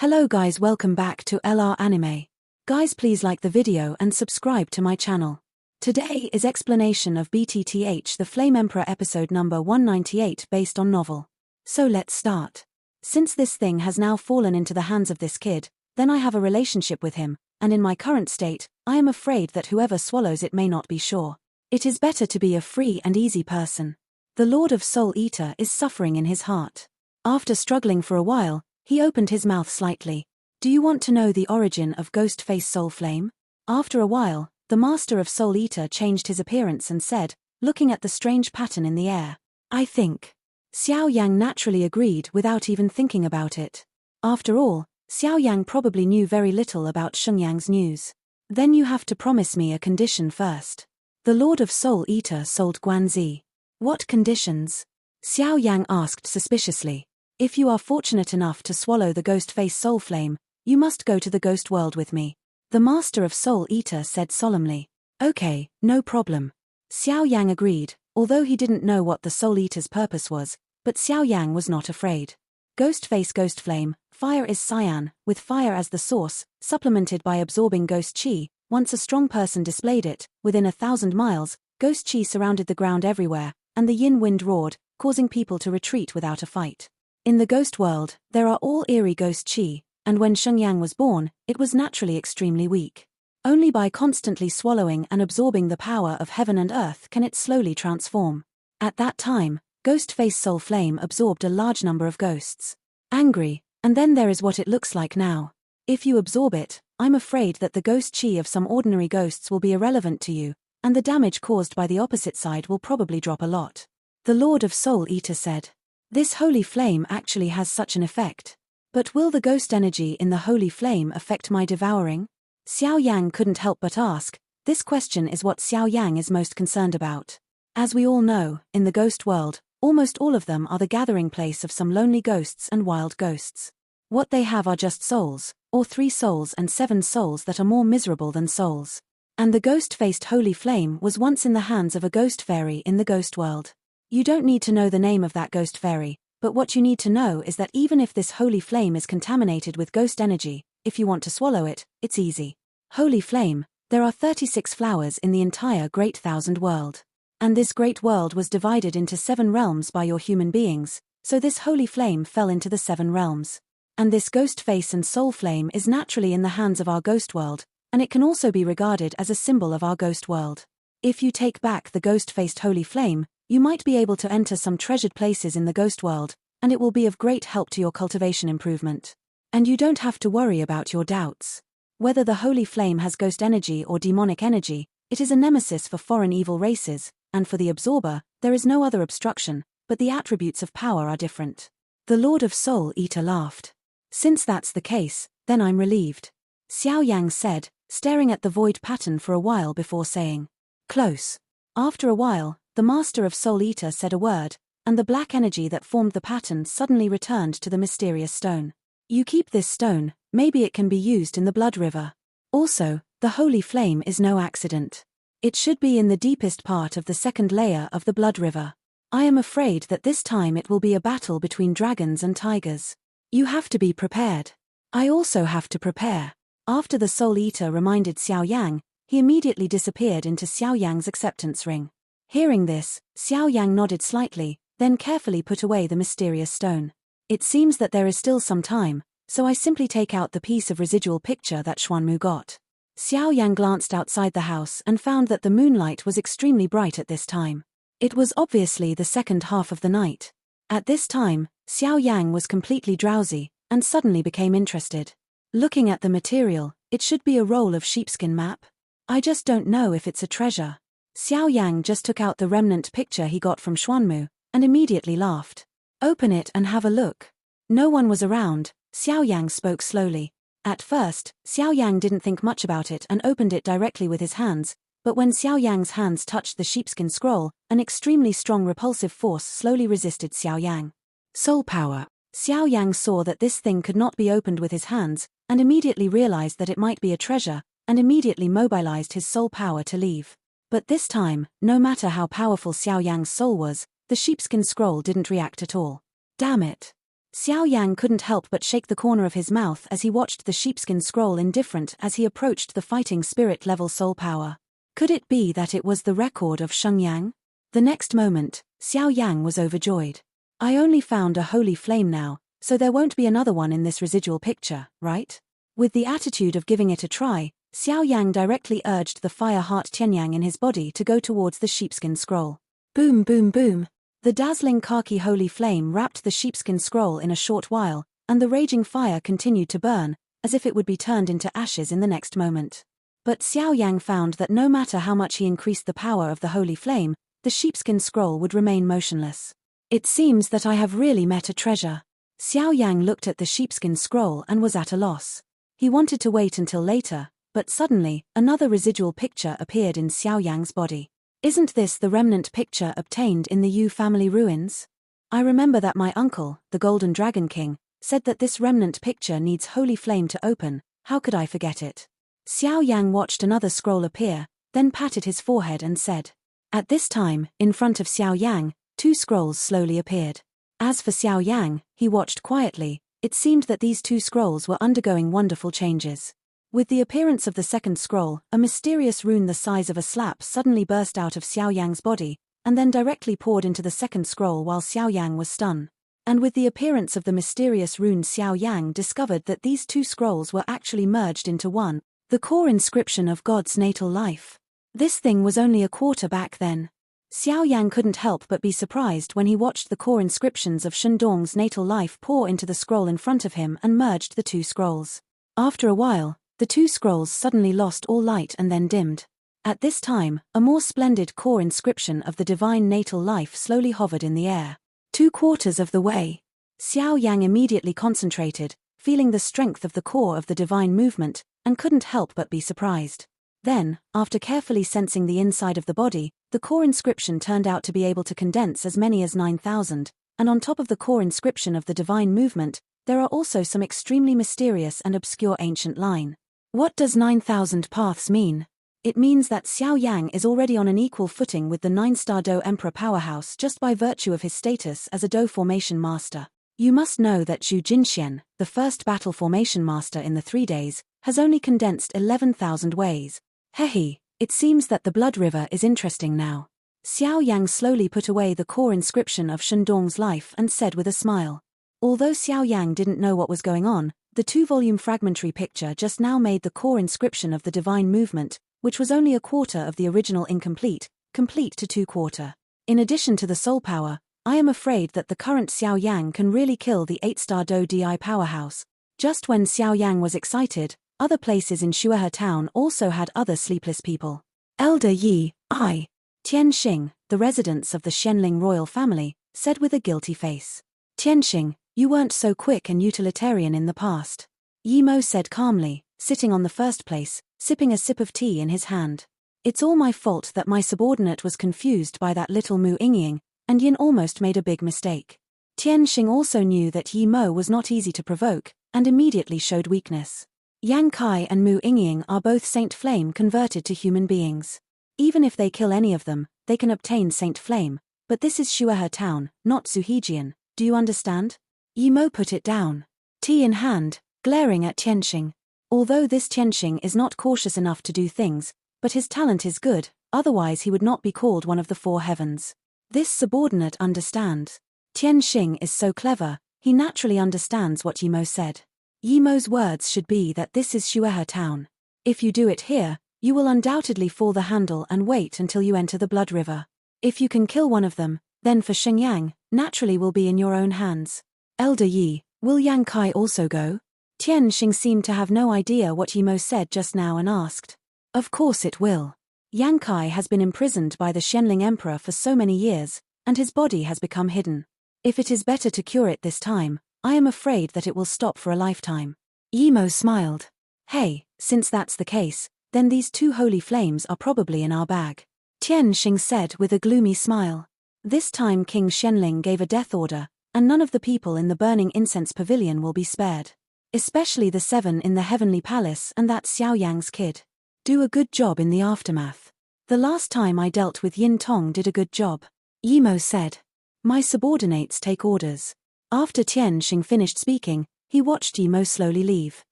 Hello guys, welcome back to LR Anime. Guys, please like the video and subscribe to my channel. Today is explanation of BTTH The Flame Emperor episode number 198 based on novel. So let's start. Since this thing has now fallen into the hands of this kid, then I have a relationship with him, and in my current state, I am afraid that whoever swallows it may not be sure. It is better to be a free and easy person. The Lord of Soul Eater is suffering in his heart. After struggling for a while, he opened his mouth slightly. Do you want to know the origin of Ghost Face Soul Flame? After a while, the Master of Soul Eater changed his appearance and said, looking at the strange pattern in the air, I think. Xiao Yang naturally agreed without even thinking about it. After all, Xiao Yang probably knew very little about Shenyang's news. Then you have to promise me a condition first. The Lord of Soul Eater sold Guanzi. What conditions? Xiao Yang asked suspiciously. If you are fortunate enough to swallow the Ghost Face Soul Flame, you must go to the ghost world with me. The Master of Soul Eater said solemnly. Okay, no problem. Xiao Yang agreed, although he didn't know what the Soul Eater's purpose was, but Xiao Yang was not afraid. Ghost Face Ghost Flame, fire is cyan, with fire as the source, supplemented by absorbing ghost chi. Once a strong person displayed it, within 1,000 miles, ghost chi surrounded the ground everywhere, and the yin wind roared, causing people to retreat without a fight. In the ghost world, there are all eerie ghost chi, and when Shenyang was born, it was naturally extremely weak. Only by constantly swallowing and absorbing the power of heaven and earth can it slowly transform. At that time, Ghost Face Soul Flame absorbed a large number of ghosts. Angry, and then there is what it looks like now. If you absorb it, I'm afraid that the ghost chi of some ordinary ghosts will be irrelevant to you, and the damage caused by the opposite side will probably drop a lot. The Lord of Soul Eater said. This holy flame actually has such an effect. But will the ghost energy in the holy flame affect my devouring? Xiao Yang couldn't help but ask. This question is what Xiao Yang is most concerned about. As we all know, in the ghost world, almost all of them are the gathering place of some lonely ghosts and wild ghosts. What they have are just souls, or 3 souls and 7 souls that are more miserable than souls. And the ghost-faced holy flame was once in the hands of a ghost fairy in the ghost world. You don't need to know the name of that ghost fairy, but what you need to know is that even if this holy flame is contaminated with ghost energy, if you want to swallow it, it's easy. Holy flame, there are 36 flowers in the entire Great Thousand World. And this great world was divided into 7 realms by your human beings, so this holy flame fell into the 7 realms. And this ghost face and soul flame is naturally in the hands of our ghost world, and it can also be regarded as a symbol of our ghost world. If you take back the ghost-faced holy flame, you might be able to enter some treasured places in the ghost world, and it will be of great help to your cultivation improvement. And you don't have to worry about your doubts. Whether the holy flame has ghost energy or demonic energy, it is a nemesis for foreign evil races, and for the absorber, there is no other obstruction, but the attributes of power are different. The Lord of Soul Eater laughed. Since that's the case, then I'm relieved. Xiao Yang said, staring at the void pattern for a while before saying, close. After a while, the Master of Soul Eater said a word, and the black energy that formed the pattern suddenly returned to the mysterious stone. You keep this stone, maybe it can be used in the blood river. Also, the holy flame is no accident. It should be in the deepest part of the 2nd layer of the blood river. I am afraid that this time it will be a battle between dragons and tigers. You have to be prepared. I also have to prepare. After the Soul Eater reminded Xiao Yang, he immediately disappeared into Xiao Yang's acceptance ring. Hearing this, Xiao Yang nodded slightly, then carefully put away the mysterious stone. It seems that there is still some time, so I simply take out the piece of residual picture that Xuanmu got. Xiao Yang glanced outside the house and found that the moonlight was extremely bright at this time. It was obviously the second half of the night. At this time, Xiao Yang was completely drowsy, and suddenly became interested. Looking at the material, it should be a roll of sheepskin map. I just don't know if it's a treasure. Xiao Yang just took out the remnant picture he got from Xuanmu, and immediately laughed. Open it and have a look. No one was around, Xiao Yang spoke slowly. At first, Xiao Yang didn't think much about it and opened it directly with his hands, but when Xiao Yang's hands touched the sheepskin scroll, an extremely strong repulsive force slowly resisted Xiao Yang. Soul power. Xiao Yang saw that this thing could not be opened with his hands, and immediately realized that it might be a treasure, and immediately mobilized his soul power to leave. But this time, no matter how powerful Xiao Yang's soul was, the sheepskin scroll didn't react at all. Damn it. Xiao Yang couldn't help but shake the corner of his mouth as he watched the sheepskin scroll indifferent as he approached the fighting spirit level soul power. Could it be that it was the record of Sheng Yang? The next moment, Xiao Yang was overjoyed. I only found a holy flame now, so there won't be another one in this residual picture, right? With the attitude of giving it a try, Xiao Yang directly urged the fire heart Tianyang in his body to go towards the sheepskin scroll. Boom boom boom. The dazzling khaki holy flame wrapped the sheepskin scroll in a short while, and the raging fire continued to burn, as if it would be turned into ashes in the next moment. But Xiao Yang found that no matter how much he increased the power of the holy flame, the sheepskin scroll would remain motionless. It seems that I have really met a treasure. Xiao Yang looked at the sheepskin scroll and was at a loss. He wanted to wait until later, but suddenly, another residual picture appeared in Xiao Yang's body. Isn't this the remnant picture obtained in the Yu family ruins? I remember that my uncle, the Golden Dragon King, said that this remnant picture needs holy flame to open. How could I forget it? Xiao Yang watched another scroll appear, then patted his forehead and said. At this time, in front of Xiao Yang, two scrolls slowly appeared. As for Xiao Yang, he watched quietly. It seemed that these two scrolls were undergoing wonderful changes. With the appearance of the second scroll, a mysterious rune the size of a slap suddenly burst out of Xiao Yang's body, and then directly poured into the second scroll while Xiao Yang was stunned. And with the appearance of the mysterious rune, Xiao Yang discovered that these two scrolls were actually merged into one, the core inscription of God's natal life. This thing was only a quarter back then. Xiao Yang couldn't help but be surprised when he watched the core inscriptions of Shendong's natal life pour into the scroll in front of him and merged the two scrolls. After a while, the two scrolls suddenly lost all light and then dimmed. At this time, a more splendid core inscription of the divine natal life slowly hovered in the air. 2/4 of the way. Xiao Yang immediately concentrated, feeling the strength of the core of the divine movement, and couldn't help but be surprised. Then, after carefully sensing the inside of the body, the core inscription turned out to be able to condense as many as 9,000, and on top of the core inscription of the divine movement, there are also some extremely mysterious and obscure ancient line. What does 9,000 paths mean? It means that Xiao Yang is already on an equal footing with the 9-star Do Emperor powerhouse just by virtue of his status as a Do formation master. You must know that Zhu Jinxian, the first battle formation master in the 3 days, has only condensed 11,000 ways. Hehe, it seems that the blood river is interesting now. Xiao Yang slowly put away the core inscription of Shendong's life and said with a smile. Although Xiao Yang didn't know what was going on, the 2-volume fragmentary picture just now made the core inscription of the divine movement, which was only a quarter of the original incomplete, complete to 2/4. In addition to the soul power, I am afraid that the current Xiao Yang can really kill the 8-star Do Di powerhouse. Just when Xiao Yang was excited, other places in Shuehe town also had other sleepless people. Elder Yi, Tianxing, the residents of the Xianling royal family, said with a guilty face. Tianxing, you weren't so quick and utilitarian in the past. Yi Mo said calmly, sitting on the first place, sipping a sip of tea in his hand. It's all my fault that my subordinate was confused by that little Mu Yingying, and Yin almost made a big mistake. Tianxing also knew that Yi Mo was not easy to provoke, and immediately showed weakness. Yang Kai and Mu Yingying are both Saint Flame converted to human beings. Even if they kill any of them, they can obtain Saint Flame, but this is Shuehe town, not Zuhejian, do you understand? Yi Mo put it down. Tea in hand, glaring at Tianxing. Although this Tianxing is not cautious enough to do things, but his talent is good, otherwise he would not be called one of the 4 heavens. This subordinate understands. Tianxing is so clever, he naturally understands what Yi Mo said. Yi Mo's words should be that this is Shuehe town. If you do it here, you will undoubtedly fall the handle and wait until you enter the blood river. If you can kill one of them, then for Shenyang, naturally will be in your own hands. Elder Yi, will Yang Kai also go? Tianxing seemed to have no idea what Yi Mo said just now and asked. Of course it will. Yang Kai has been imprisoned by the Xianling Emperor for so many years, and his body has become hidden. If it is better to cure it this time, I am afraid that it will stop for a lifetime. Yi Mo smiled. Hey, since that's the case, then these 2 holy flames are probably in our bag. Tianxing said with a gloomy smile. This time King Xianling gave a death order, and none of the people in the burning incense pavilion will be spared. Especially the 7 in the heavenly palace and that Xiao Yang's kid. Do a good job in the aftermath. The last time I dealt with Yin Tong did a good job. Yi Mo said. My subordinates take orders. After Tian Xing finished speaking, he watched Yi Mo slowly leave.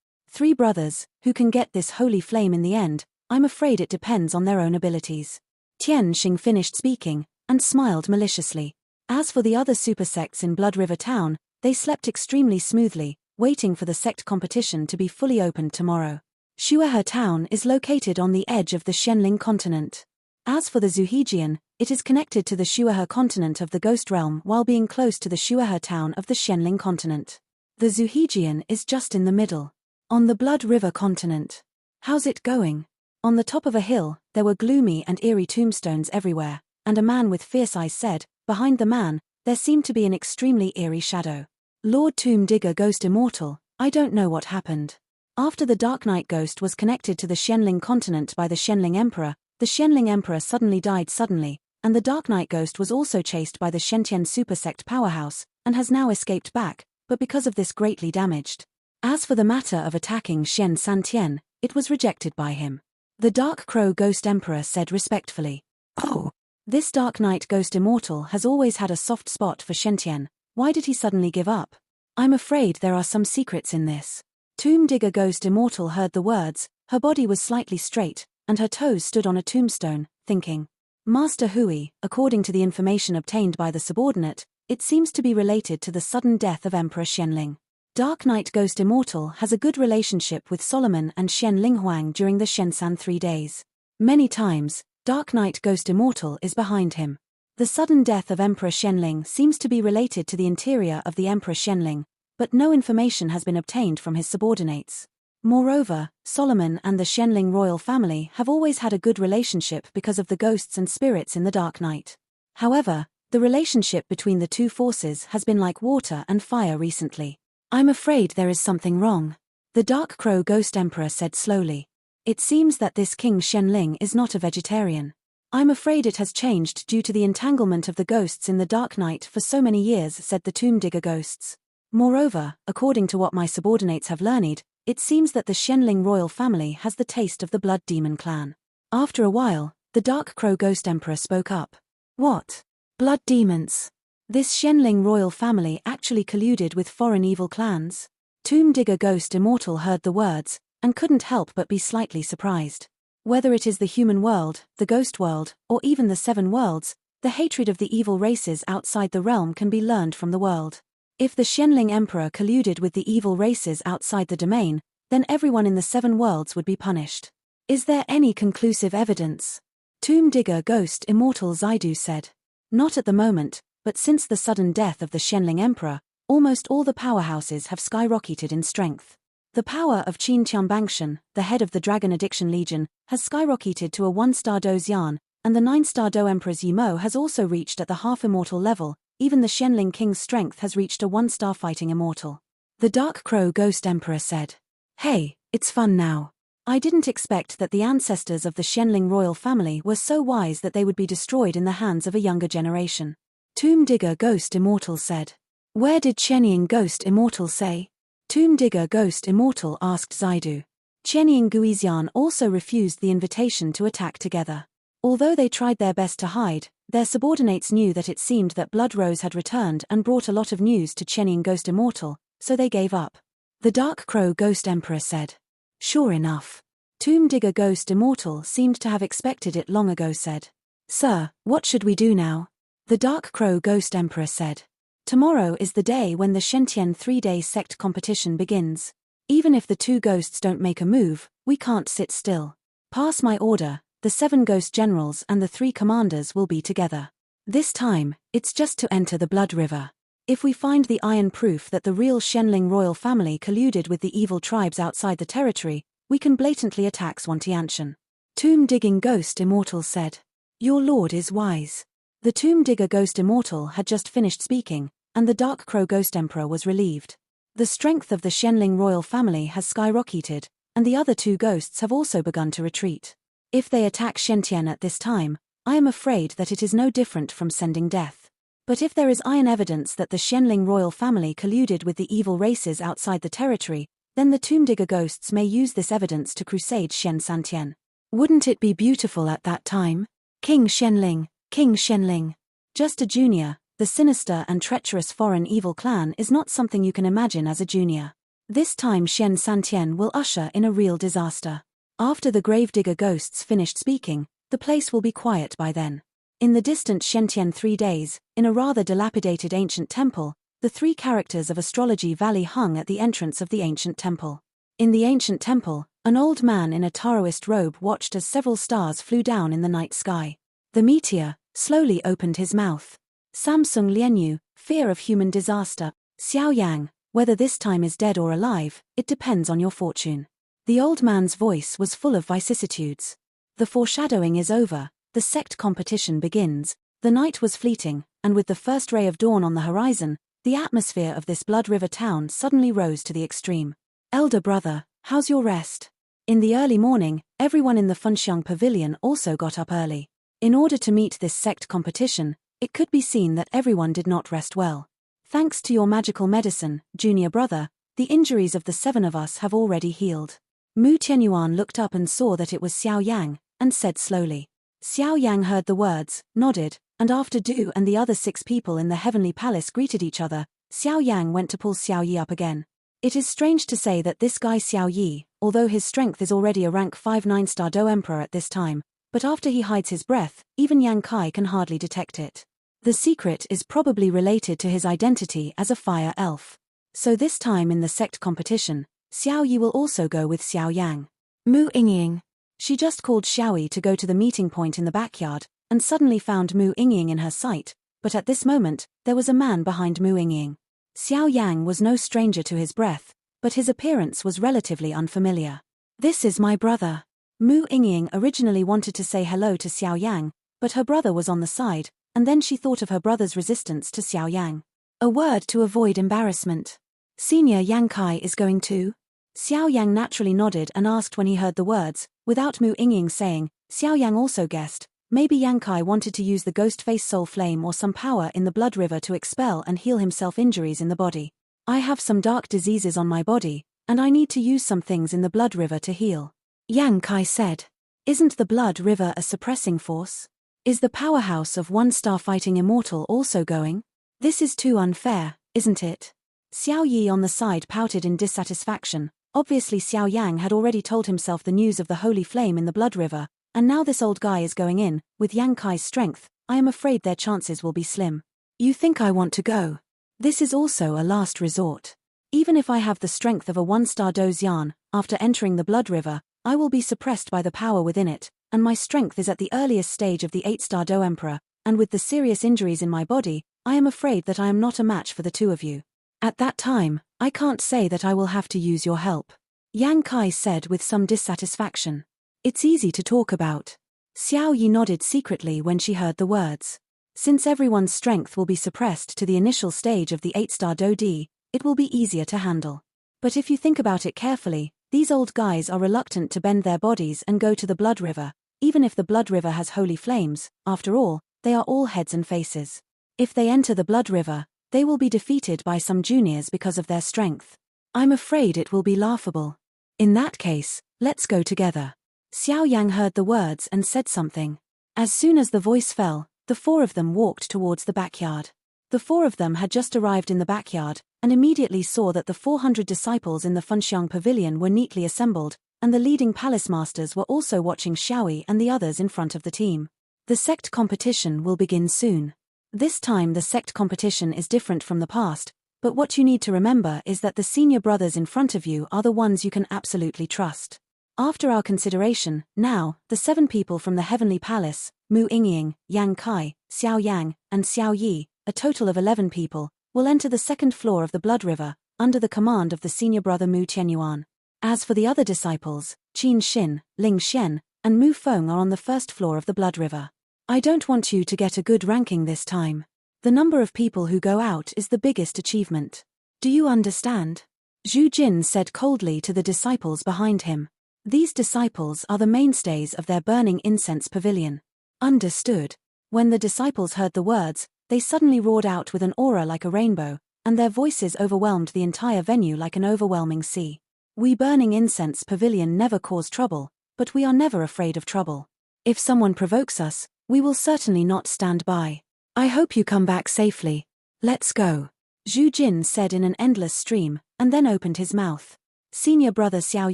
3 brothers, who can get this holy flame in the end? I'm afraid it depends on their own abilities. Tian Xing finished speaking, and smiled maliciously. As for the other super sects in Blood River Town, they slept extremely smoothly, waiting for the sect competition to be fully opened tomorrow. Shuehe Town is located on the edge of the Shenling continent. As for the Zuhejian, it is connected to the Shuehe continent of the Ghost Realm while being close to the Shuehe Town of the Shenling continent. The Zuhejian is just in the middle. On the Blood River continent. How's it going? On the top of a hill, there were gloomy and eerie tombstones everywhere, and a man with fierce eyes said, behind the man, there seemed to be an extremely eerie shadow. Lord Tomb Digger Ghost Immortal, I don't know what happened. After the Dark Knight Ghost was connected to the Shenling continent by the Shenling Emperor, the Shenling Emperor suddenly died suddenly, and the Dark Knight Ghost was also chased by the Shentian super sect powerhouse, and has now escaped back, but because of this greatly damaged. As for the matter of attacking Shen Santian, it was rejected by him. The Dark Crow Ghost Emperor said respectfully, "Oh, this Dark Knight Ghost Immortal has always had a soft spot for Shentian. Why did he suddenly give up? I'm afraid there are some secrets in this." Tomb Digger Ghost Immortal heard the words, her body was slightly straight, and her toes stood on a tombstone, thinking. Master Hui, according to the information obtained by the subordinate, it seems to be related to the sudden death of Emperor Shenling. Dark Knight Ghost Immortal has a good relationship with Solomon and Shen Linghuang during the Shensan 3 days. Many times, Dark Knight Ghost Immortal is behind him. The sudden death of Emperor Shenling seems to be related to the interior of the Emperor Shenling, but no information has been obtained from his subordinates. Moreover, Solomon and the Shenling royal family have always had a good relationship because of the ghosts and spirits in the Dark Knight. However, the relationship between the two forces has been like water and fire recently. I'm afraid there is something wrong. The Dark Crow Ghost Emperor said slowly. It seems that this King Shenling is not a vegetarian. I'm afraid it has changed due to the entanglement of the ghosts in the Dark Knight for so many years, said the Tomb Digger Ghosts. Moreover, according to what my subordinates have learned, it seems that the Shenling royal family has the taste of the Blood Demon clan. After a while, the Dark Crow Ghost Emperor spoke up. What? Blood demons? This Shenling royal family actually colluded with foreign evil clans? Tomb Digger Ghost Immortal heard the words, and couldn't help but be slightly surprised. Whether it is the human world, the ghost world, or even the 7 worlds, the hatred of the evil races outside the realm can be learned from the world. If the Shenling Emperor colluded with the evil races outside the domain, then everyone in the 7 worlds would be punished. Is there any conclusive evidence? Tomb Digger Ghost Immortal Zaidu said. Not at the moment, but since the sudden death of the Shenling Emperor, almost all the powerhouses have skyrocketed in strength. The power of Qin Tianbangshan, the head of the Dragon Addiction Legion, has skyrocketed to a 1-star Do Xian, and the 9-star Do Emperor's Yi Mo has also reached at the half-immortal level. Even the Shenling King's strength has reached a 1-star fighting immortal. The Dark Crow Ghost Emperor said. Hey, it's fun now. I didn't expect that the ancestors of the Shenling royal family were so wise that they would be destroyed in the hands of a younger generation. Tomb Digger Ghost Immortal said. Where did Chenying Ghost Immortal say? Tomb Digger Ghost Immortal asked Zaidu. Chenying Guizian also refused the invitation to attack together. Although they tried their best to hide, their subordinates knew that it seemed that Blood Rose had returned and brought a lot of news to Chenying Ghost Immortal, so they gave up. The Dark Crow Ghost Emperor said. Sure enough. Tomb Digger Ghost Immortal seemed to have expected it long ago said. Sir, what should we do now? The Dark Crow Ghost Emperor said. Tomorrow is the day when the Shentian 3-day sect competition begins. Even if the 2 ghosts don't make a move, we can't sit still. Pass my order, the 7 ghost generals and the 3 commanders will be together. This time, it's just to enter the Blood River. If we find the iron proof that the real Shenling royal family colluded with the evil tribes outside the territory, we can blatantly attack Swantianshan. Tomb Digging Ghost Immortal said. Your lord is wise. The Tomb Digger Ghost Immortal had just finished speaking, and the Dark Crow Ghost Emperor was relieved. The strength of the Shenling royal family has skyrocketed, and the other 2 ghosts have also begun to retreat. If they attack Shentian at this time, I am afraid that it is no different from sending death. But if there is iron evidence that the Shenling royal family colluded with the evil races outside the territory, then the Tomb Digger ghosts may use this evidence to crusade Shen Santian. Wouldn't it be beautiful at that time? King Shenling, King Shenling. Just a junior, The sinister and treacherous foreign evil clan is not something you can imagine as a junior. This time Xian Santian will usher in a real disaster. After the gravedigger ghosts finished speaking, the place will be quiet by then. In the distant Shentian 3 days, in a rather dilapidated ancient temple, the 3 characters of Astrology Valley hung at the entrance of the ancient temple. In the ancient temple, an old man in a Taoist robe watched as several stars flew down in the night sky. The meteor slowly opened his mouth. Samsung Lianyu, fear of human disaster. Xiao Yang, whether this time is dead or alive, it depends on your fortune. The old man's voice was full of vicissitudes. The foreshadowing is over, the sect competition begins. The night was fleeting, and with the first ray of dawn on the horizon, the atmosphere of this Blood River town suddenly rose to the extreme. Elder brother, how's your rest? In the early morning, everyone in the Funxiang Pavilion also got up early. In order to meet this sect competition, it could be seen that everyone did not rest well. Thanks to your magical medicine, junior brother, the injuries of the 7 of us have already healed. Mu Tianyuan looked up and saw that it was Xiao Yang, and said slowly. Xiao Yang heard the words, nodded, and after Du and the other 6 people in the heavenly palace greeted each other, Xiao Yang went to pull Xiao Yi up again. It is strange to say that this guy Xiao Yi, although his strength is already a rank 5 9-star Do Emperor at this time, but after he hides his breath, even Yang Kai can hardly detect it. The secret is probably related to his identity as a fire elf. So this time in the sect competition, Xiao Yi will also go with Xiao Yang. Mu Yingying. She just called Xiao Yi to go to the meeting point in the backyard, and suddenly found Mu Yingying in her sight, but at this moment, there was a man behind Mu Yingying. Xiao Yang was no stranger to his breath, but his appearance was relatively unfamiliar. This is my brother. Mu Yingying originally wanted to say hello to Xiao Yang, but her brother was on the side, and then she thought of her brother's resistance to Xiao Yang. A word to avoid embarrassment. Senior Yang Kai is going too? Xiao Yang naturally nodded and asked when he heard the words, without Mu Yingying saying. Xiao Yang also guessed, maybe Yang Kai wanted to use the ghost face soul flame or some power in the blood river to expel and heal himself injuries in the body. I have some dark diseases on my body, and I need to use some things in the blood river to heal. Yang Kai said. Isn't the blood river a suppressing force? Is the powerhouse of 1-star fighting immortal also going? This is too unfair, isn't it? Xiao Yi on the side pouted in dissatisfaction. Obviously Xiao Yang had already told himself the news of the holy flame in the blood river, and now this old guy is going in. With Yang Kai's strength, I am afraid their chances will be slim. You think I want to go? This is also a last resort. Even if I have the strength of a 1-star Do Xian, after entering the blood river, I will be suppressed by the power within it, and my strength is at the earliest stage of the 8-star Do Emperor, and with the serious injuries in my body, I am afraid that I am not a match for the 2 of you. At that time, I can't say that I will have to use your help. Yang Kai said with some dissatisfaction. It's easy to talk about. Xiao Yi nodded secretly when she heard the words. Since everyone's strength will be suppressed to the initial stage of the 8-star Do D, it will be easier to handle. But if you think about it carefully, these old guys are reluctant to bend their bodies and go to the blood river, even if the blood river has holy flames. After all, they are all heads and faces. If they enter the blood river, they will be defeated by some juniors because of their strength. I'm afraid it will be laughable. In that case, let's go together. Xiao Yang heard the words and said something. As soon as the voice fell, the 4 of them walked towards the backyard. The 4 of them had just arrived in the backyard, and immediately saw that the 400 disciples in the Funxiang Pavilion were neatly assembled, and the leading palace masters were also watching Xiao Yi and the others in front of the team. The sect competition will begin soon. This time the sect competition is different from the past, but what you need to remember is that the senior brothers in front of you are the ones you can absolutely trust. After our consideration, now, the 7 people from the Heavenly Palace, Mu Yingying, Yang Kai, Xiao Yang, and Xiao Yi, a total of 11 people, will enter the 2nd floor of the Blood River, under the command of the senior brother Mu Tianyuan. As for the other disciples, Qin Xin, Ling Xian, and Mu Feng are on the 1st floor of the Blood River. I don't want you to get a good ranking this time. The number of people who go out is the biggest achievement. Do you understand? Zhu Jin said coldly to the disciples behind him. These disciples are the mainstays of their burning incense pavilion. Understood. When the disciples heard the words, they suddenly roared out with an aura like a rainbow, and their voices overwhelmed the entire venue like an overwhelming sea. We burning incense pavilion never cause trouble, but we are never afraid of trouble. If someone provokes us, we will certainly not stand by. I hope you come back safely. Let's go. Zhu Jin said in an endless stream, and then opened his mouth. Senior brother Xiao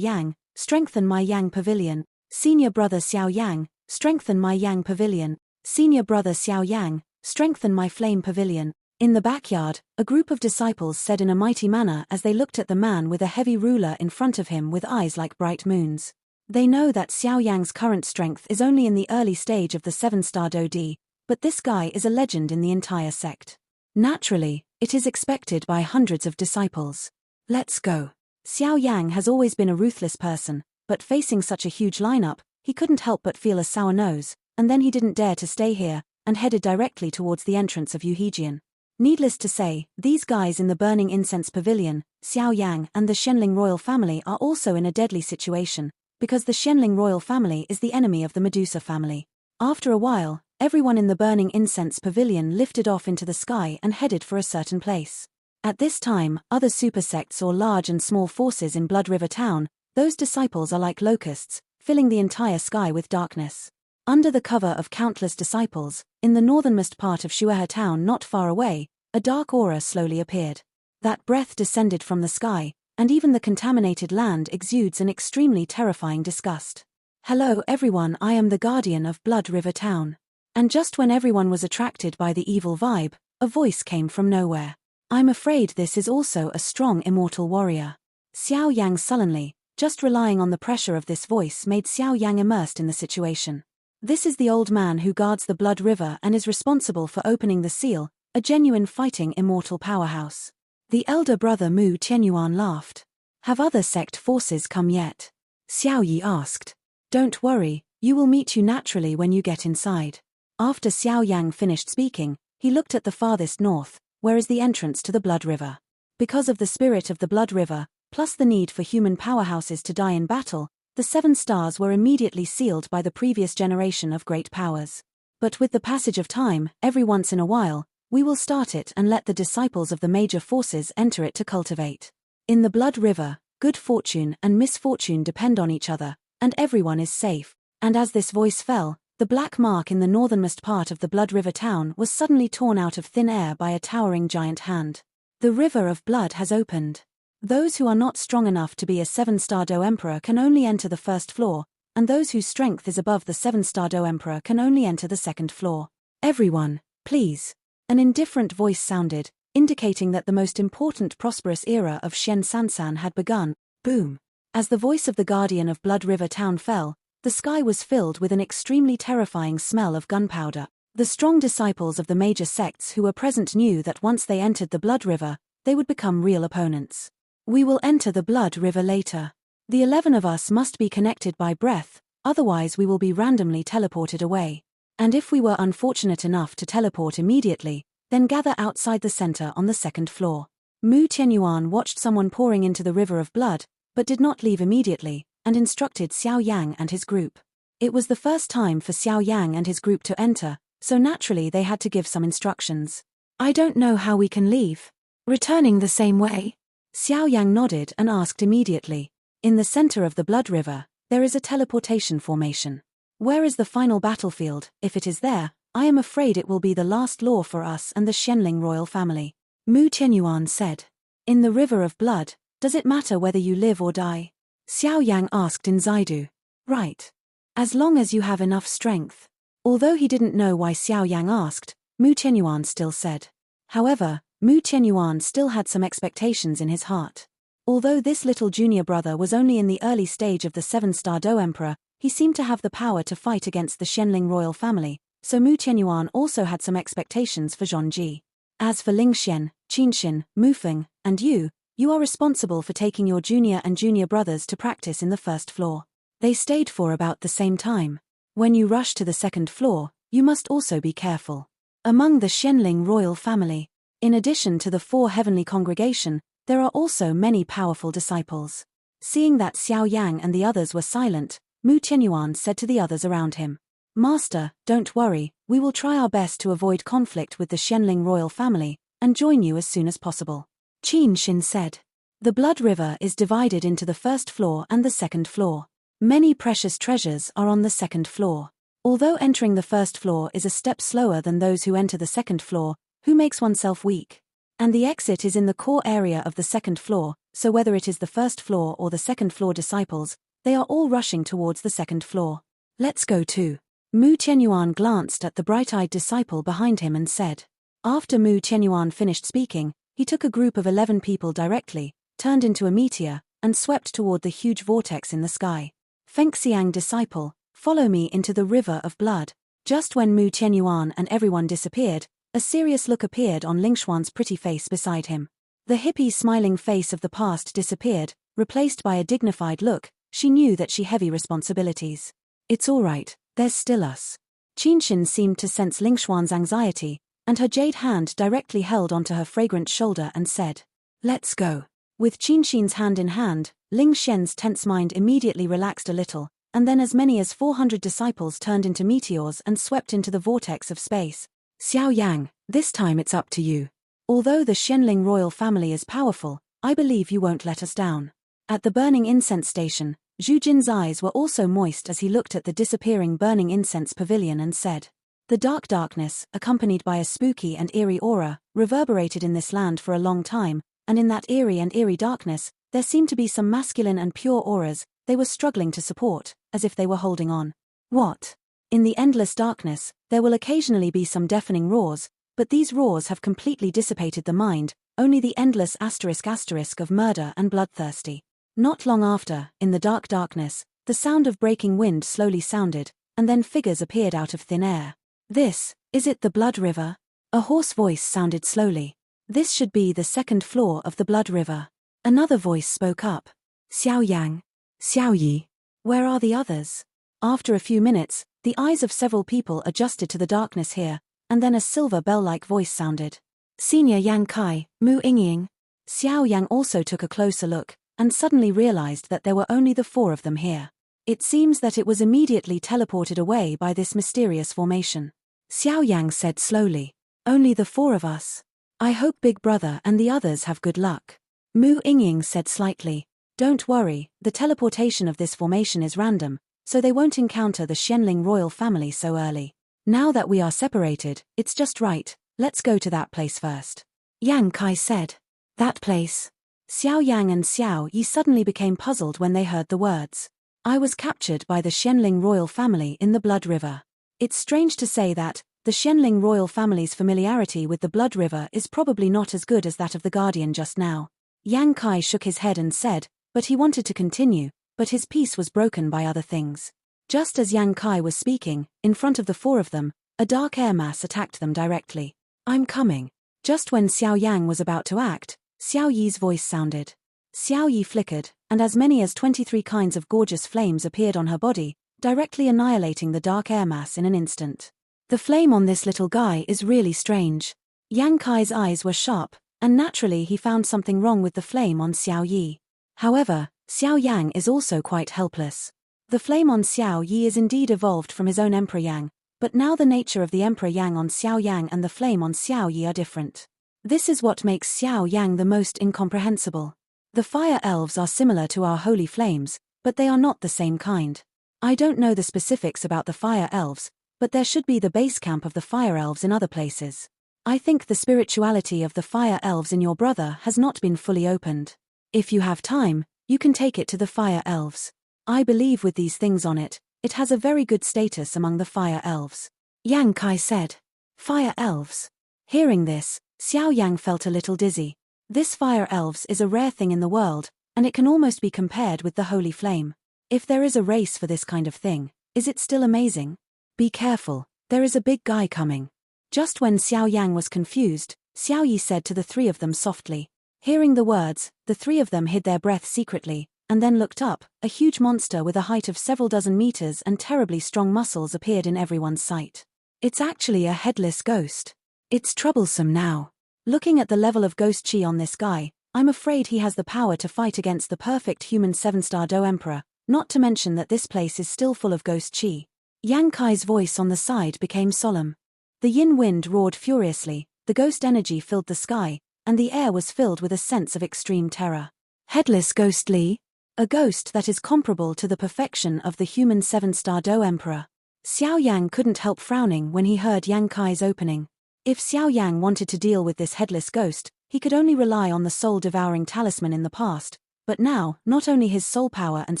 Yang, strengthen my Yang Pavilion. Senior brother Xiao Yang, strengthen my Yang Pavilion. Senior brother Xiao Yang, strengthen my Flame Pavilion. In the backyard, a group of disciples said in a mighty manner as they looked at the man with a heavy ruler in front of him with eyes like bright moons. They know that Xiao Yang's current strength is only in the early stage of the 7-star Dodi, but this guy is a legend in the entire sect. Naturally, it is expected by hundreds of disciples. Let's go. Xiao Yang has always been a ruthless person, but facing such a huge lineup, he couldn't help but feel a sour nose, and then he didn't dare to stay here, and headed directly towards the entrance of Yuhejian. Needless to say, these guys in the Burning Incense Pavilion, Xiao Yang and the Shenling royal family are also in a deadly situation, because the Shenling royal family is the enemy of the Medusa family. After a while, everyone in the Burning Incense Pavilion lifted off into the sky and headed for a certain place. At this time, other super sects or large and small forces in Blood River Town, those disciples are like locusts, filling the entire sky with darkness. Under the cover of countless disciples, in the northernmost part of Shuehe Town not far away, a dark aura slowly appeared. That breath descended from the sky, and even the contaminated land exudes an extremely terrifying disgust. Hello everyone, I am the guardian of Blood River Town. And just when everyone was attracted by the evil vibe, a voice came from nowhere. I'm afraid this is also a strong immortal warrior. Xiao Yang sullenly, just relying on the pressure of this voice made Xiao Yang immersed in the situation. This is the old man who guards the Blood River and is responsible for opening the seal, a genuine fighting immortal powerhouse. The elder brother Mu Tianyuan laughed. Have other sect forces come yet? Xiao Yi asked. Don't worry, you will meet you naturally when you get inside. After Xiao Yang finished speaking, he looked at the farthest north, where is the entrance to the Blood River. Because of the spirit of the Blood River, plus the need for human powerhouses to die in battle, the 7 stars were immediately sealed by the previous generation of great powers. But with the passage of time, every once in a while, we will start it and let the disciples of the major forces enter it to cultivate. In the Blood River, good fortune and misfortune depend on each other, and everyone is safe. And as this voice fell, the black mark in the northernmost part of the Blood River Town was suddenly torn out of thin air by a towering giant hand. The river of blood has opened. Those who are not strong enough to be a 7-star Do Emperor can only enter the first floor, and those whose strength is above the 7-star Do Emperor can only enter the second floor. Everyone, please. An indifferent voice sounded, indicating that the most important prosperous era of Shen Sansan had begun. Boom. As the voice of the guardian of Blood River Town fell, the sky was filled with an extremely terrifying smell of gunpowder. The strong disciples of the major sects who were present knew that once they entered the Blood River, they would become real opponents. We will enter the Blood River later. The 11 of us must be connected by breath, otherwise we will be randomly teleported away. And if we were unfortunate enough to teleport immediately, then gather outside the center on the second floor. Mu Tianyuan watched someone pouring into the river of blood, but did not leave immediately, and instructed Xiao Yang and his group. It was the first time for Xiao Yang and his group to enter, so naturally they had to give some instructions. I don't know how we can leave. Returning the same way? Xiao Yang nodded and asked immediately. In the center of the Blood River, there is a teleportation formation. Where is the final battlefield? If it is there, I am afraid it will be the last law for us and the Shenling royal family. Mu Tianyuan said. In the river of blood, does it matter whether you live or die? Xiao Yang asked in Zaidu. Right. As long as you have enough strength. Although he didn't know why Xiao Yang asked, Mu Tianyuan still said. However, Mu Tianyuan still had some expectations in his heart. Although this little junior brother was only in the early stage of the 7-star Do Emperor, he seemed to have the power to fight against the Shenling royal family, so Mu Tianyuan also had some expectations for Zhongji. As for Lingxian, Qinxin, Mufeng, and you are responsible for taking your junior and junior brothers to practice in the first floor. They stayed for about the same time. When you rush to the second floor, you must also be careful. Among the Shenling royal family, in addition to the 4 heavenly congregation, there are also many powerful disciples. Seeing that Xiao Yang and the others were silent, Mu Tianyuan said to the others around him, Master, don't worry, we will try our best to avoid conflict with the Shenling royal family, and join you as soon as possible. Qin Xin said. The Blood River is divided into the first floor and the second floor. Many precious treasures are on the second floor. Although entering the first floor is a step slower than those who enter the second floor, who makes oneself weak? And the exit is in the core area of the second floor, so whether it is the first floor or the second floor disciples, they are all rushing towards the second floor. Let's go too. Mu Qianyuan glanced at the bright-eyed disciple behind him and said. After Mu Qianyuan finished speaking, he took a group of 11 people directly, turned into a meteor, and swept toward the huge vortex in the sky. Fengxiang disciple, follow me into the river of blood. Just when Mu Qianyuan and everyone disappeared, a serious look appeared on Lingshuan's pretty face beside him. The hippie smiling face of the past disappeared, replaced by a dignified look. She knew that she heavy responsibilities. It's all right, there's still us. Qinshin seemed to sense Lingshuan's anxiety, and her jade hand directly held onto her fragrant shoulder and said, "Let's go." With Qinshin's hand in hand, Ling Xian's tense mind immediately relaxed a little, and then as many as 400 disciples turned into meteors and swept into the vortex of space. Xiao Yang, this time it's up to you. Although the Xianling royal family is powerful, I believe you won't let us down. At the burning incense station, Zhu Jin's eyes were also moist as he looked at the disappearing burning incense pavilion and said, "The dark darkness, accompanied by a spooky and eerie aura, reverberated in this land for a long time, and in that eerie darkness, there seemed to be some masculine and pure auras they were struggling to support, as if they were holding on. What? In the endless darkness, there will occasionally be some deafening roars, but these roars have completely dissipated the mind, only the endless asterisk of murder and bloodthirsty." Not long after, in the dark darkness, the sound of breaking wind slowly sounded, and then figures appeared out of thin air. Is it the Blood River? A hoarse voice sounded slowly. This should be the second floor of the Blood River. Another voice spoke up. Xiao Yang. Xiao Yi. Where are the others? After a few minutes, the eyes of several people adjusted to the darkness here, and then a silver bell-like voice sounded. Senior Yang Kai, Mu Yingying. Xiao Yang also took a closer look, and suddenly realized that there were only the 4 of them here. It seems that it was immediately teleported away by this mysterious formation. Xiao Yang said slowly, "Only the 4 of us. I hope Big Brother and the others have good luck." Mu Yingying said slightly, "Don't worry, the teleportation of this formation is random, so they won't encounter the Xianling royal family so early. Now that we are separated, it's just right, let's go to that place first." Yang Kai said. That place? Xiao Yang and Xiao Yi suddenly became puzzled when they heard the words. I was captured by the Xianling royal family in the Blood River. It's strange to say that, the Xianling royal family's familiarity with the Blood River is probably not as good as that of the Guardian just now. Yang Kai shook his head and said, but he wanted to continue, but his peace was broken by other things. Just as Yang Kai was speaking, in front of the 4 of them, a dark air mass attacked them directly. I'm coming. Just when Xiao Yang was about to act, Xiao Yi's voice sounded. Xiao Yi flickered, and as many as 23 kinds of gorgeous flames appeared on her body, directly annihilating the dark air mass in an instant. The flame on this little guy is really strange. Yang Kai's eyes were sharp, and naturally he found something wrong with the flame on Xiao Yi. However, Xiao Yang is also quite helpless. The flame on Xiao Yi is indeed evolved from his own Emperor Yang, but now the nature of the Emperor Yang on Xiao Yang and the flame on Xiao Yi are different. This is what makes Xiao Yang the most incomprehensible. The fire elves are similar to our holy flames, but they are not the same kind. I don't know the specifics about the fire elves, but there should be the base camp of the fire elves in other places. I think the spirituality of the fire elves in your brother has not been fully opened. If you have time, you can take it to the fire elves. I believe with these things on it, it has a very good status among the fire elves. Yang Kai said. Fire elves. Hearing this, Xiao Yang felt a little dizzy. This fire elves is a rare thing in the world, and it can almost be compared with the holy flame. If there is a race for this kind of thing, is it still amazing? Be careful, there is a big guy coming. Just when Xiao Yang was confused, Xiao Yi said to the 3 of them softly. Hearing the words, the 3 of them hid their breath secretly, and then looked up. A huge monster with a height of several dozen meters and terribly strong muscles appeared in everyone's sight. It's actually a headless ghost. It's troublesome now. Looking at the level of ghost chi on this guy, I'm afraid he has the power to fight against the perfect human 7-star Do Emperor, not to mention that this place is still full of ghost chi. Yang Kai's voice on the side became solemn. The yin wind roared furiously, the ghost energy filled the sky, and the air was filled with a sense of extreme terror. Headless ghostly? A ghost that is comparable to the perfection of the human 7-star Do Emperor. Xiao Yang couldn't help frowning when he heard Yang Kai's opening. If Xiao Yang wanted to deal with this headless ghost, he could only rely on the soul-devouring talisman in the past, but now, not only his soul power and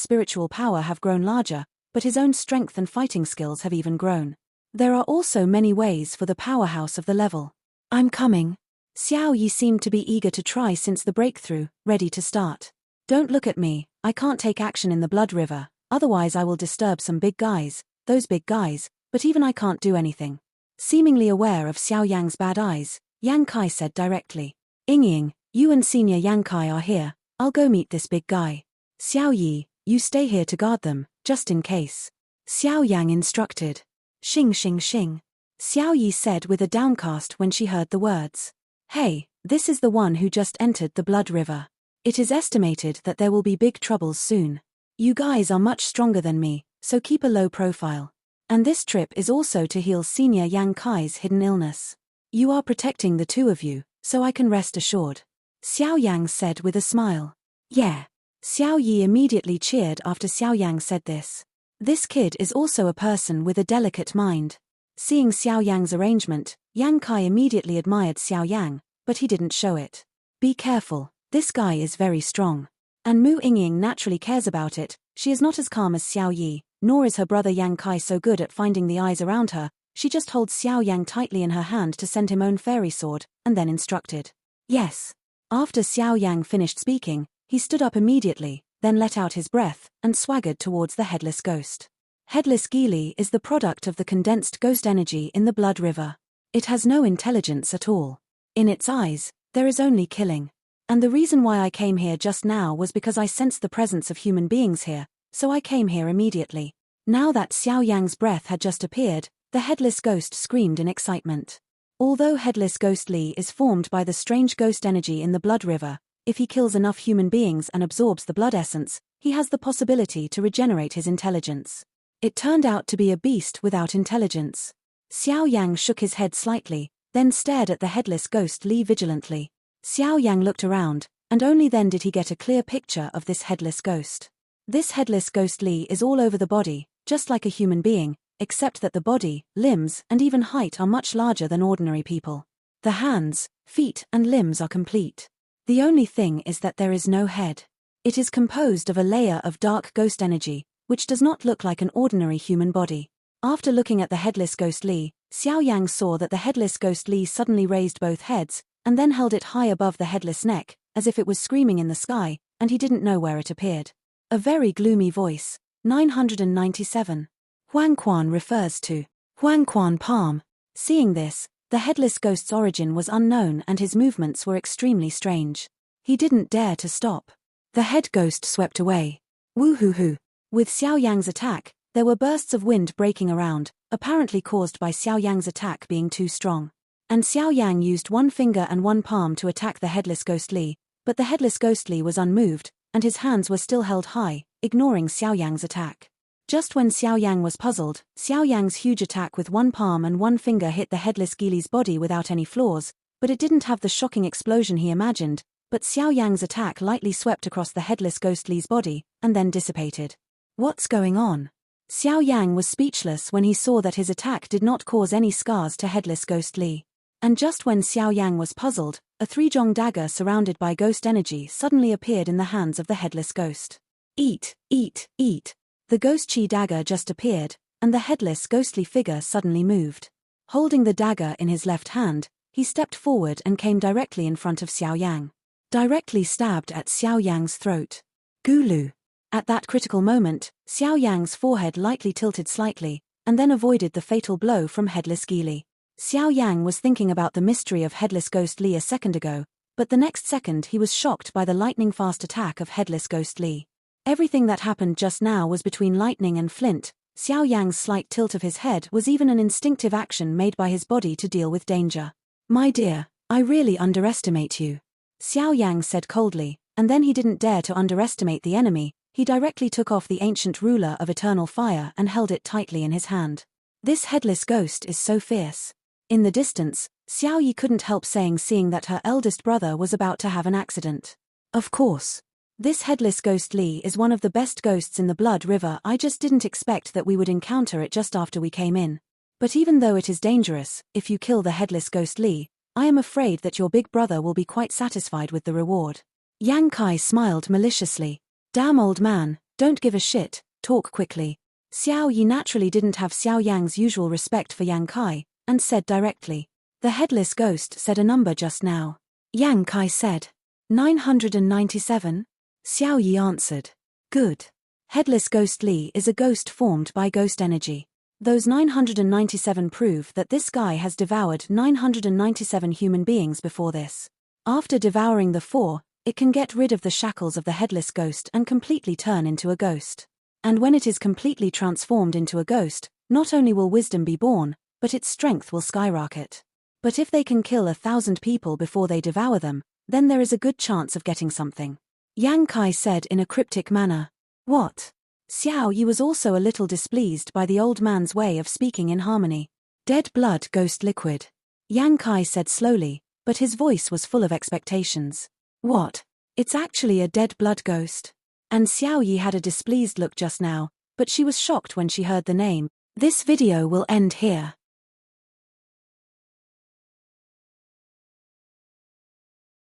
spiritual power have grown larger, but his own strength and fighting skills have even grown. There are also many ways for the powerhouse of the level. I'm coming. Xiao Yi seemed to be eager to try since the breakthrough, ready to start. Don't look at me, I can't take action in the blood river, otherwise I will disturb some big guys, those big guys, but even I can't do anything. Seemingly aware of Xiao Yang's bad eyes, Yang Kai said directly. Ying, you and Senior Yang Kai are here, I'll go meet this big guy. Xiao Yi, you stay here to guard them, just in case. Xiao Yang instructed. Xing xing xing. Xiao Yi said with a downcast when she heard the words. Hey, this is the one who just entered the blood river. It is estimated that there will be big troubles soon. You guys are much stronger than me, so keep a low profile. And this trip is also to heal Senior Yang Kai's hidden illness. You are protecting the two of you, so I can rest assured. Xiao Yang said with a smile. Yeah. Xiao Yi immediately cheered after Xiao Yang said this. This kid is also a person with a delicate mind. Seeing Xiao Yang's arrangement, Yang Kai immediately admired Xiao Yang, but he didn't show it. Be careful, this guy is very strong. And Mu Yingying naturally cares about it, she is not as calm as Xiao Yi, nor is her brother Yang Kai so good at finding the eyes around her, she just holds Xiao Yang tightly in her hand to send him own fairy sword, and then instructed. Yes. After Xiao Yang finished speaking, he stood up immediately, then let out his breath, and swaggered towards the headless ghost. Headless Geely is the product of the condensed ghost energy in the blood river. It has no intelligence at all. In its eyes, there is only killing. And the reason why I came here just now was because I sensed the presence of human beings here, so I came here immediately. Now that Xiao Yang's breath had just appeared, the headless ghost screamed in excitement. Although headless ghost Li is formed by the strange ghost energy in the blood river, if he kills enough human beings and absorbs the blood essence, he has the possibility to regenerate his intelligence. It turned out to be a beast without intelligence. Xiao Yang shook his head slightly, then stared at the headless ghost Li vigilantly. Xiao Yang looked around, and only then did he get a clear picture of this headless ghost. This headless ghost Li is all over the body, just like a human being, except that the body, limbs, and even height are much larger than ordinary people. The hands, feet, and limbs are complete. The only thing is that there is no head. It is composed of a layer of dark ghost energy, which does not look like an ordinary human body. After looking at the headless ghost Li, Xiao Yang saw that the headless ghost Li suddenly raised both heads, and then held it high above the headless neck, as if it was screaming in the sky, and he didn't know where it appeared. A very gloomy voice. 997. Huang Quan refers to Huang Quan Palm. Seeing this, the headless ghost's origin was unknown and his movements were extremely strange. He didn't dare to stop. The head ghost swept away. Woo-hoo-hoo. With Xiao Yang's attack, there were bursts of wind breaking around, apparently caused by Xiao Yang's attack being too strong. And Xiao Yang used one finger and one palm to attack the headless ghost Li, but the headless ghost Li was unmoved, and his hands were still held high, ignoring Xiao Yang's attack. Just when Xiao Yang was puzzled, Xiao Yang's huge attack with one palm and one finger hit the headless Geely's body without any flaws, but it didn't have the shocking explosion he imagined, but Xiao Yang's attack lightly swept across the headless ghost Li's body, and then dissipated. What's going on? Xiao Yang was speechless when he saw that his attack did not cause any scars to headless ghost Li. And just when Xiao Yang was puzzled, a three-jong dagger surrounded by ghost energy suddenly appeared in the hands of the headless ghost. Eat, eat, eat. The ghost chi dagger just appeared, and the headless ghostly figure suddenly moved. Holding the dagger in his left hand, he stepped forward and came directly in front of Xiao Yang. Directly stabbed at Xiao Yang's throat. Gulu. At that critical moment, Xiao Yang's forehead lightly tilted slightly, and then avoided the fatal blow from headless Geely. Xiao Yang was thinking about the mystery of headless ghost Li a second ago, but the next second he was shocked by the lightning-fast attack of headless ghost Li. Everything that happened just now was between lightning and flint. Xiao Yang's slight tilt of his head was even an instinctive action made by his body to deal with danger. My dear, I really underestimate you. Xiao Yang said coldly, and then he didn't dare to underestimate the enemy. He directly took off the ancient ruler of eternal fire and held it tightly in his hand. This headless ghost is so fierce. In the distance, Xiao Yi couldn't help saying, seeing that her eldest brother was about to have an accident. Of course. This headless ghost Li is one of the best ghosts in the Blood River. I just didn't expect that we would encounter it just after we came in. But even though it is dangerous, if you kill the headless ghost Li, I am afraid that your big brother will be quite satisfied with the reward." Yang Kai smiled maliciously. "Damn old man, don't give a shit, talk quickly." Xiao Yi naturally didn't have Xiao Yang's usual respect for Yang Kai, and said directly, "The headless ghost said a number just now." Yang Kai said, 997? Xiao Yi answered. "Good. Headless ghost Li is a ghost formed by ghost energy. Those 997 prove that this guy has devoured 997 human beings before this. After devouring the 4, it can get rid of the shackles of the headless ghost and completely turn into a ghost. And when it is completely transformed into a ghost, not only will wisdom be born, but its strength will skyrocket. But if they can kill 1,000 people before they devour them, then there is a good chance of getting something." Yang Kai said in a cryptic manner. "What?" Xiao Yi was also a little displeased by the old man's way of speaking in harmony. "Dead blood ghost liquid," Yang Kai said slowly, but his voice was full of expectations. "What? It's actually a dead blood ghost?" And Xiao Yi had a displeased look just now, but she was shocked when she heard the name. This video will end here.